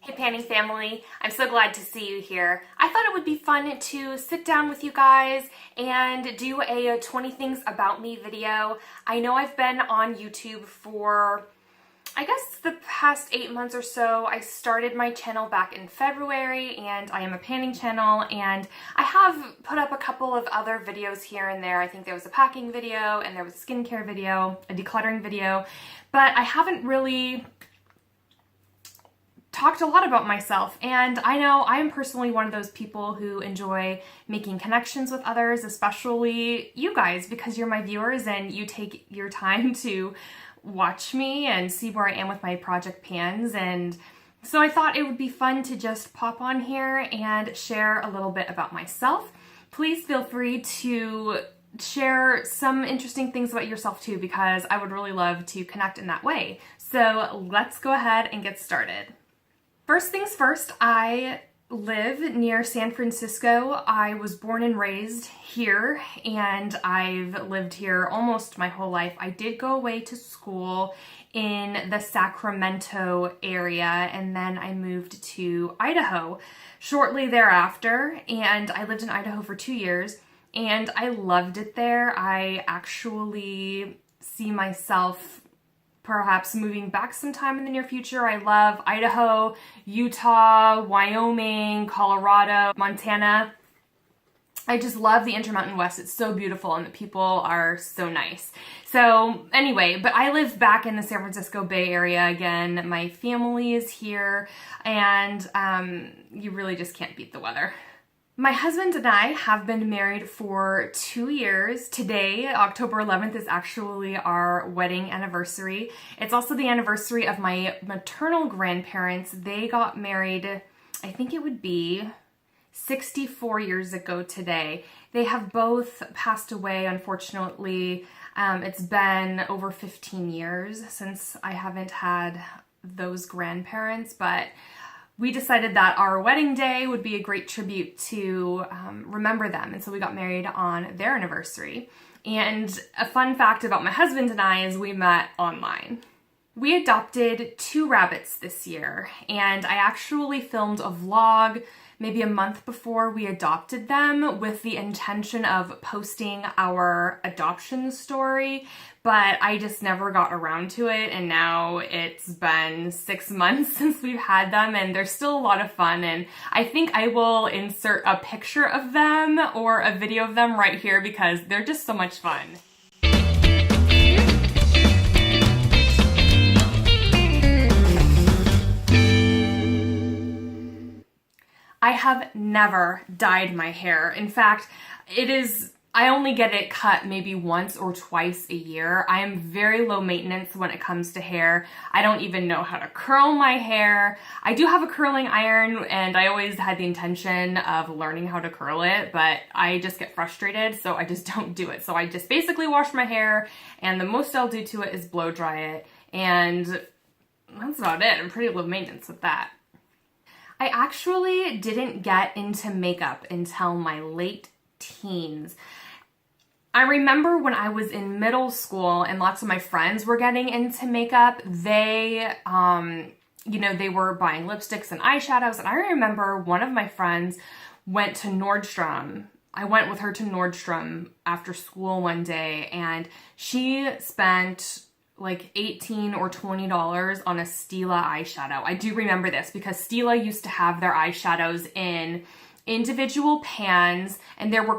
Hey Panning family, I'm so glad to see you here. I thought it would be fun to sit down with you guys and do a 20 things about me video. I know I've been on YouTube for, I guess, the past 8 months or so. I started my channel back in February and I am a panning channel, and I have put up a couple of other videos here and there. I think there was a packing video and there was a skincare video, a decluttering video, but I haven't really talked a lot about myself. And I know I am personally one of those people who enjoy making connections with others, especially you guys, because you're my viewers and you take your time to watch me and see where I am with my project pans. And so I thought it would be fun to just pop on here and share a little bit about myself. Please feel free to share some interesting things about yourself too, because I would really love to connect in that way. So let's go ahead and get started. First things first, I live near San Francisco. I was born and raised here, and I've lived here almost my whole life. I did go away to school in the Sacramento area, and then I moved to Idaho shortly thereafter, and I lived in Idaho for 2 years, and I loved it there. I actually see myself perhaps moving back sometime in the near future. I love Idaho, Utah, Wyoming, Colorado, Montana. I just love the Intermountain West. It's so beautiful and the people are so nice. So anyway, but I live back in the San Francisco Bay Area again. My family is here, and you really just can't beat the weather. My husband and I have been married for 2 years. Today, October 11th, is actually our wedding anniversary. It's also the anniversary of my maternal grandparents. They got married, I think it would be 64 years ago today. They have both passed away, unfortunately. It's been over 15 years since I haven't had those grandparents, but we decided that our wedding day would be a great tribute to remember them. And so we got married on their anniversary. And a fun fact about my husband and I is we met online. We adopted 2 rabbits this year, and I actually filmed a vlog maybe a month before we adopted them with the intention of posting our adoption story, but I just never got around to it, and now it's been 6 months since we've had them, and they're still a lot of fun, and I think I will insert a picture of them or a video of them right here because they're just so much fun. I have never dyed my hair. In fact, I only get it cut maybe once or twice a year. I am very low maintenance when it comes to hair. I don't even know how to curl my hair. I do have a curling iron, and I always had the intention of learning how to curl it, but I just get frustrated, so I just don't do it. So I just basically wash my hair, and the most I'll do to it is blow dry it, and that's about it. I'm pretty low maintenance with that. I actually didn't get into makeup until my late teens. I remember when I was in middle school and lots of my friends were getting into makeup, they were buying lipsticks and eyeshadows, and I remember one of my friends went to Nordstrom. I went with her to Nordstrom after school one day, and she spent like $18 or $20 on a Stila eyeshadow. I do remember this because Stila used to have their eyeshadows in individual pans, and there were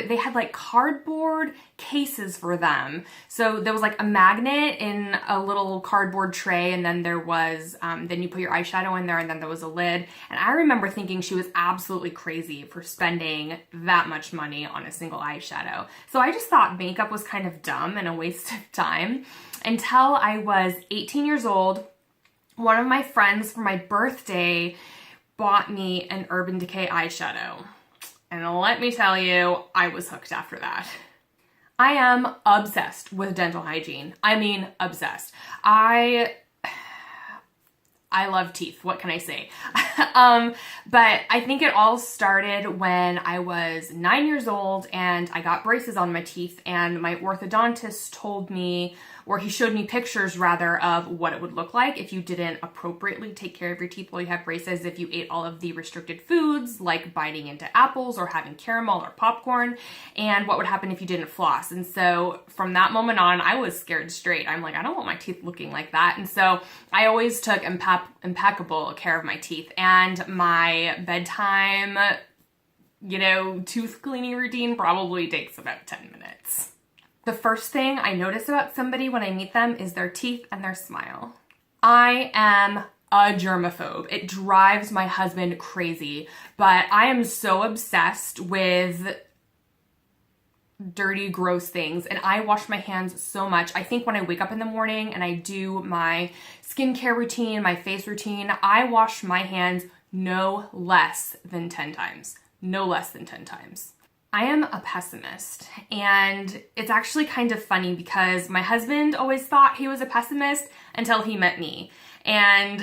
they had like cardboard cases for them. So there was like a magnet in a little cardboard tray, and then there was, then you put your eyeshadow in there, and then there was a lid. And I remember thinking she was absolutely crazy for spending that much money on a single eyeshadow. So I just thought makeup was kind of dumb and a waste of time until I was 18 years old. One of my friends for my birthday bought me an Urban Decay eyeshadow. And let me tell you, I was hooked after that. I am obsessed with dental hygiene. I mean, obsessed. I love teeth. What can I say? But I think it all started when I was 9 years old and I got braces on my teeth, and my orthodontist told me or he showed me pictures rather of what it would look like if you didn't appropriately take care of your teeth while you have braces, if you ate all of the restricted foods like biting into apples or having caramel or popcorn, and what would happen if you didn't floss. And so from that moment on, I was scared straight. I'm like, I don't want my teeth looking like that. And so I always took impeccable care of my teeth, and my bedtime, tooth cleaning routine probably takes about 10 minutes. The first thing I notice about somebody when I meet them is their teeth and their smile. I am a germaphobe. It drives my husband crazy, but I am so obsessed with dirty, gross things, and I wash my hands so much. I think when I wake up in the morning and I do my skincare routine, my face routine, I wash my hands no less than 10 times. No less than 10 times. I am a pessimist, and it's actually kind of funny because my husband always thought he was a pessimist until he met me. And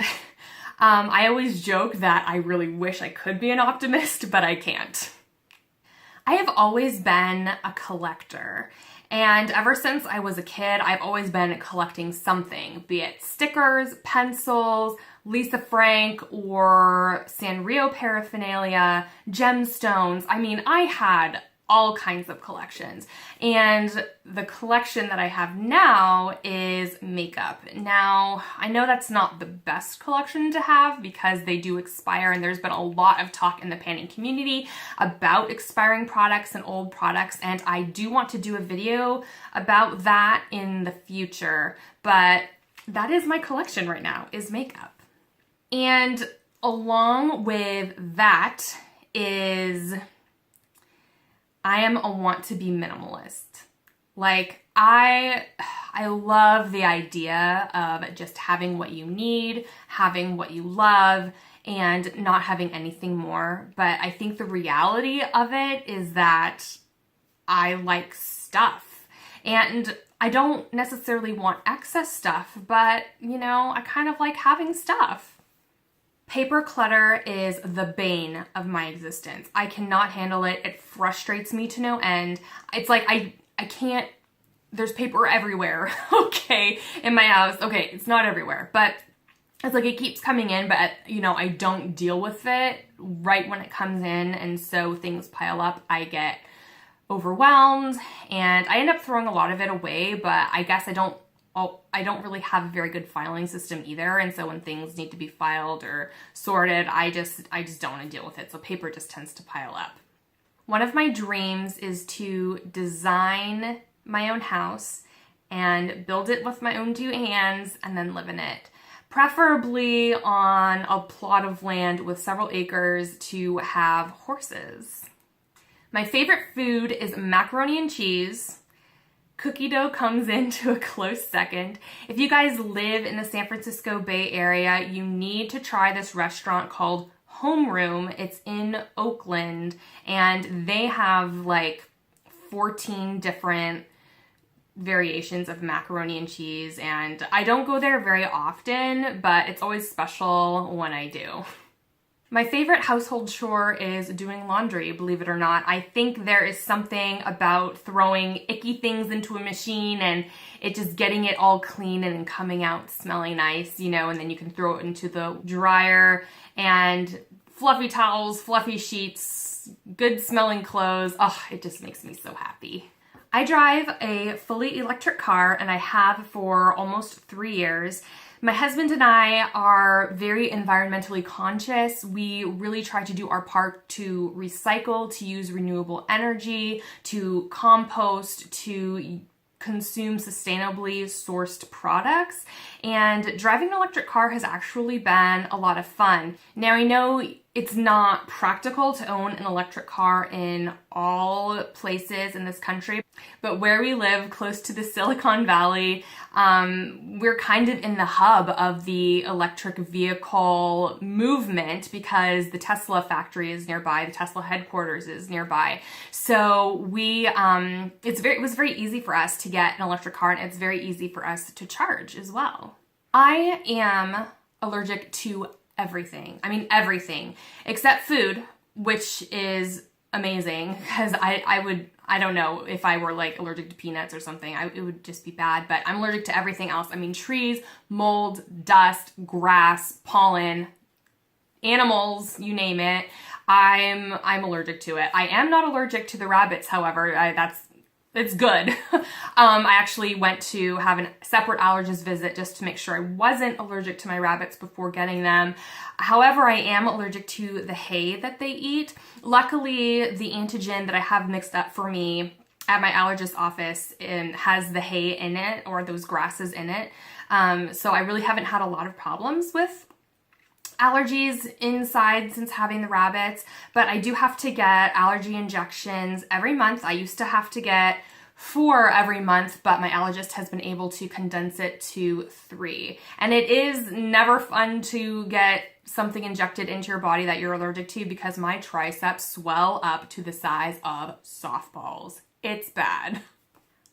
I always joke that I really wish I could be an optimist, but I can't. I have always been a collector, and ever since I was a kid, I've always been collecting something, be it stickers, pencils, Lisa Frank or Sanrio paraphernalia, gemstones. I mean, I had all kinds of collections. And the collection that I have now is makeup. Now, I know that's not the best collection to have because they do expire, and there's been a lot of talk in the panning community about expiring products and old products, and I do want to do a video about that in the future, but that is my collection right now, is makeup. And along with that is I am a want to be minimalist. Like, I love the idea of just having what you need, having what you love, and not having anything more. But I think the reality of it is that I like stuff. And I don't necessarily want excess stuff, but, I kind of like having stuff. Paper clutter is the bane of my existence. I cannot handle it. It frustrates me to no end. It's like I can't, there's paper everywhere, okay, in my house. Okay, it's not everywhere, but it's like it keeps coming in, but I don't deal with it right when it comes in, and so things pile up. I get overwhelmed, and I end up throwing a lot of it away, but I guess I don't really have a very good filing system either, and so when things need to be filed or sorted, I just don't want to deal with it, so paper just tends to pile up. One of my dreams is to design my own house and build it with my own 2 hands and then live in it. Preferably on a plot of land with several acres to have horses. My favorite food is macaroni and cheese. Cookie dough comes into a close second. If you guys live in the San Francisco Bay Area, you need to try this restaurant called Homeroom. It's in Oakland, and they have like 14 different variations of macaroni and cheese, and I don't go there very often, but it's always special when I do. My favorite household chore is doing laundry, believe it or not. I think there is something about throwing icky things into a machine and it just getting it all clean and coming out smelling nice, and then you can throw it into the dryer, and fluffy towels, fluffy sheets, good smelling clothes. Oh, it just makes me so happy. I drive a fully electric car, and I have for almost 3 years. My husband and I are very environmentally conscious. We really try to do our part to recycle, to use renewable energy, to compost, to consume sustainably sourced products. And driving an electric car has actually been a lot of fun. Now, I know it's not practical to own an electric car in all places in this country, but where we live, close to the Silicon Valley, we're kind of in the hub of the electric vehicle movement because the Tesla factory is nearby, the Tesla headquarters is nearby. So it was very easy for us to get an electric car, and it's very easy for us to charge as well. I am allergic to everything. I mean, everything except food, which is amazing because I I don't know if I were like allergic to peanuts or something, it would just be bad, but I'm allergic to everything else. I mean, trees, mold, dust, grass, pollen, animals, you name it. I'm allergic to it. I am not allergic to the rabbits, however. It's good. I actually went to have a separate allergist visit just to make sure I wasn't allergic to my rabbits before getting them. However, I am allergic to the hay that they eat. Luckily, the antigen that I have mixed up for me at my allergist office has the hay in it, or those grasses in it. So I really haven't had a lot of problems with allergies inside since having the rabbits, but I do have to get allergy injections every month. I used to have to get 4 every month, but my allergist has been able to condense it to 3. And it is never fun to get something injected into your body that you're allergic to, because my triceps swell up to the size of softballs. It's bad.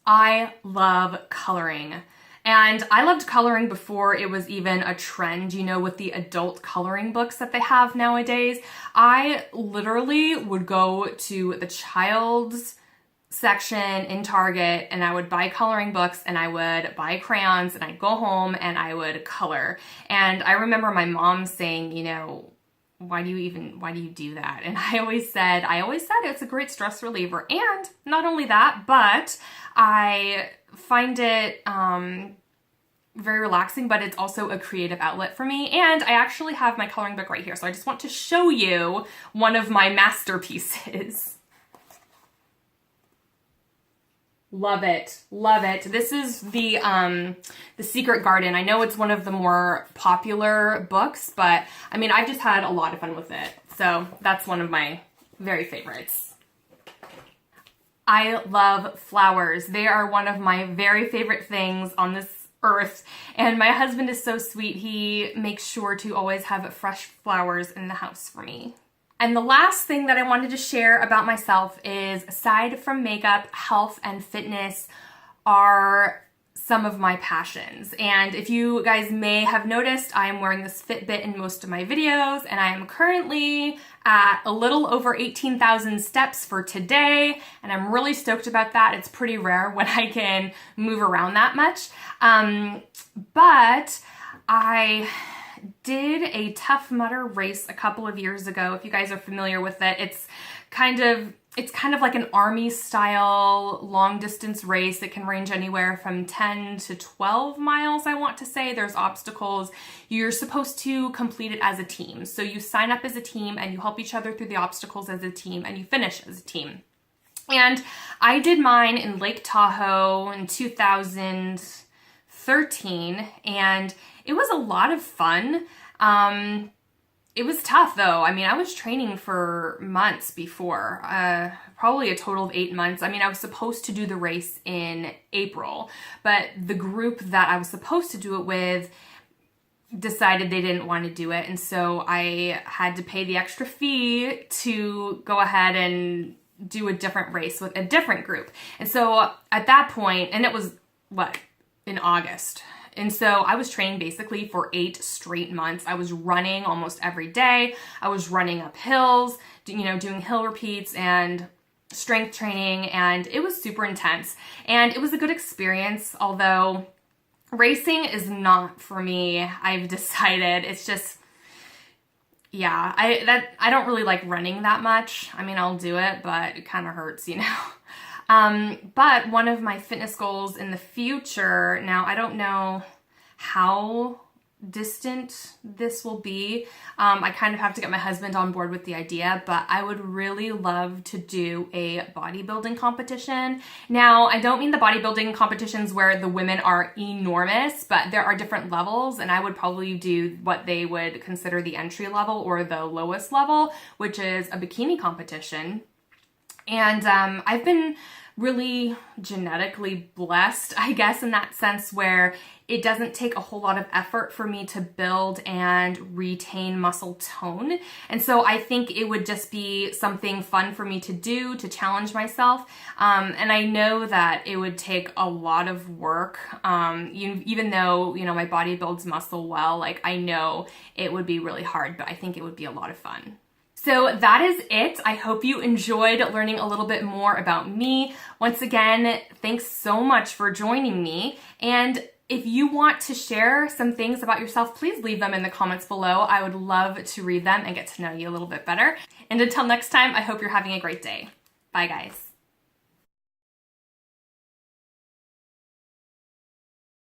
I love coloring. And I loved coloring before it was even a trend, you know, with the adult coloring books that they have nowadays. I literally would go to the child's section in Target and I would buy coloring books and I would buy crayons and I'd go home and I would color. And I remember my mom saying, you know, why do you do that? And I always said it's a great stress reliever. And not only that, but I find it very relaxing, but it's also a creative outlet for me. And I actually have my coloring book right here. So I just want to show you one of my masterpieces. Love it. Love it. This is the Secret Garden. I know it's one of the more popular books, but I mean, I've just had a lot of fun with it. So that's one of my very favorites. I love flowers. They are one of my very favorite things on this earth. And my husband is so sweet. He makes sure to always have fresh flowers in the house for me. And the last thing that I wanted to share about myself is, aside from makeup, health and fitness are some of my passions. And if you guys may have noticed, I am wearing this Fitbit in most of my videos, and I am currently at a little over 18,000 steps for today, and I'm really stoked about that. It's pretty rare when I can move around that much. But I did a Tough Mudder race a couple of years ago. If you guys are familiar with it, it's kind of like an army style long distance race. It can range anywhere from 10 to 12 miles, I want to say. There's obstacles. You're supposed to complete it as a team. So you sign up as a team and you help each other through the obstacles as a team, and you finish as a team. And I did mine in Lake Tahoe in 2013, and it was a lot of fun. It was tough though. I mean, I was training for months before, probably a total of 8 months. I mean, I was supposed to do the race in April, but the group that I was supposed to do it with decided they didn't want to do it. And so I had to pay the extra fee to go ahead and do a different race with a different group. And so at that point, and it was in August. And so I was training basically for 8 straight months. I was running almost every day. I was running up hills, doing hill repeats and strength training, and it was super intense. And it was a good experience, although racing is not for me. I've decided it's just, yeah, I don't really like running that much. I mean, I'll do it, but it kind of hurts, But one of my fitness goals in the future, now I don't know how distant this will be. I kind of have to get my husband on board with the idea, but I would really love to do a bodybuilding competition. Now, I don't mean the bodybuilding competitions where the women are enormous, but there are different levels, and I would probably do what they would consider the entry level or the lowest level, which is a bikini competition. And I've been really genetically blessed, I guess, in that sense, where it doesn't take a whole lot of effort for me to build and retain muscle tone. And so I think it would just be something fun for me to do, to challenge myself. And I know that it would take a lot of work. Even though, my body builds muscle well, I know it would be really hard, but I think it would be a lot of fun. So that is it. I hope you enjoyed learning a little bit more about me. Once again, thanks so much for joining me. And if you want to share some things about yourself, please leave them in the comments below. I would love to read them and get to know you a little bit better. And until next time, I hope you're having a great day. Bye, guys.